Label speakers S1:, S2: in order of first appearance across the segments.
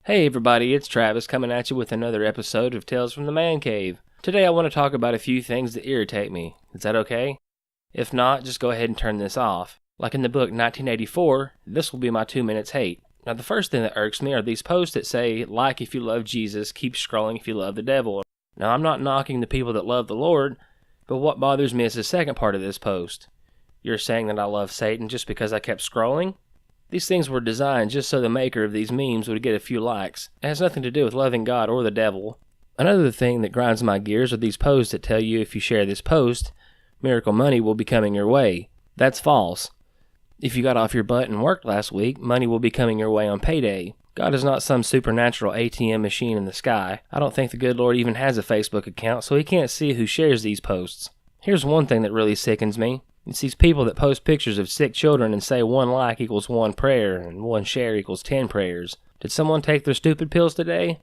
S1: Hey everybody, it's Travis coming at you with another episode of Tales from the Man Cave. Today I want to talk about a few things that irritate me. Is that okay? If not, just go ahead and turn this off. Like in the book 1984, this will be my 2 minutes hate. Now the first thing that irks me are these posts that say, like if you love Jesus, keep scrolling if you love the devil. Now I'm not knocking the people that love the Lord, but what bothers me is the second part of this post. You're saying that I love Satan just because I kept scrolling? These things were designed just so the maker of these memes would get a few likes. It has nothing to do with loving God or the devil. Another thing that grinds my gears are these posts that tell you if you share this post, miracle money will be coming your way. That's false. If you got off your butt and worked last week, money will be coming your way on payday. God is not some supernatural ATM machine in the sky. I don't think the good Lord even has a Facebook account, so he can't see who shares these posts. Here's one thing that really sickens me. It's these people that post pictures of sick children and say 1 like equals 1 prayer and 1 share equals 10 prayers. Did someone take their stupid pills today?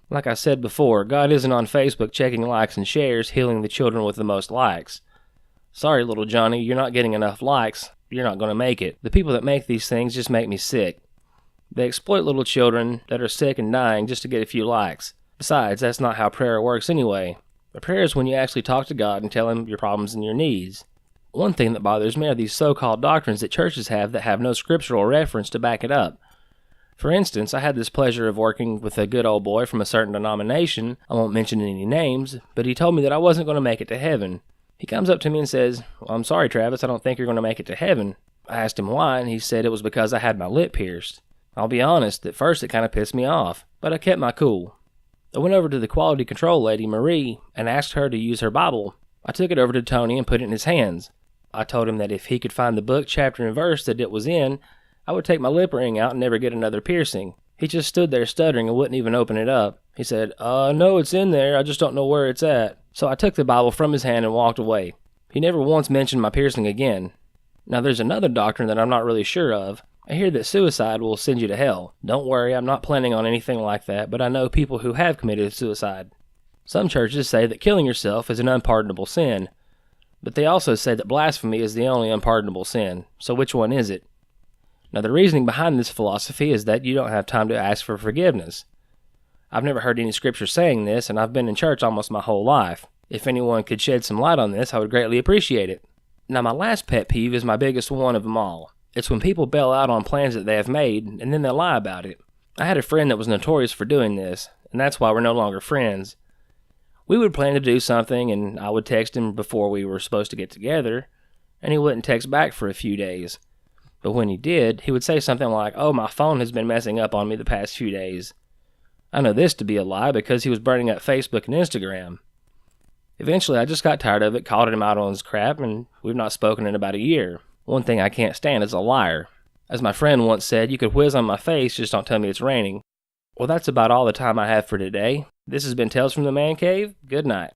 S1: Like I said before, God isn't on Facebook checking likes and shares, healing the children with the most likes. Sorry, little Johnny, you're not getting enough likes. You're not going to make it. The people that make these things just make me sick. They exploit little children that are sick and dying just to get a few likes. Besides, that's not how prayer works anyway. A prayer is when you actually talk to God and tell him your problems and your needs. One thing that bothers me are these so-called doctrines that churches have that have no scriptural reference to back it up. For instance, I had this pleasure of working with a good old boy from a certain denomination. I won't mention any names, but he told me that I wasn't going to make it to heaven. He comes up to me and says, "Well, I'm sorry, Travis, I don't think you're going to make it to heaven." I asked him why, and he said it was because I had my lip pierced. I'll be honest, at first it kind of pissed me off, but I kept my cool. I went over to the quality control lady, Marie, and asked her to use her Bible. I took it over to Tony and put it in his hands. I told him that if he could find the book, chapter, and verse that it was in, I would take my lip ring out and never get another piercing. He just stood there stuttering and wouldn't even open it up. He said, no, it's in there, I just don't know where it's at. So I took the Bible from his hand and walked away. He never once mentioned my piercing again. Now there's another doctrine that I'm not really sure of. I hear that suicide will send you to hell. Don't worry, I'm not planning on anything like that, but I know people who have committed suicide. Some churches say that killing yourself is an unpardonable sin. But they also say that blasphemy is the only unpardonable sin. So which one is it? Now the reasoning behind this philosophy is that you don't have time to ask for forgiveness. I've never heard any scripture saying this, and I've been in church almost my whole life. If anyone could shed some light on this, I would greatly appreciate it. Now my last pet peeve is my biggest one of them all. It's when people bail out on plans that they have made, and then they lie about it. I had a friend that was notorious for doing this, and that's why we're no longer friends. We would plan to do something, and I would text him before we were supposed to get together, and he wouldn't text back for a few days. But when he did, he would say something like, "Oh, my phone has been messing up on me the past few days." I know this to be a lie because he was burning up Facebook and Instagram. Eventually, I just got tired of it, called him out on his crap, and we've not spoken in about a year. One thing I can't stand is a liar. As my friend once said, you could whiz on my face, just don't tell me it's raining. Well, that's about all the time I have for today. This has been Tales from the Man Cave. Good night.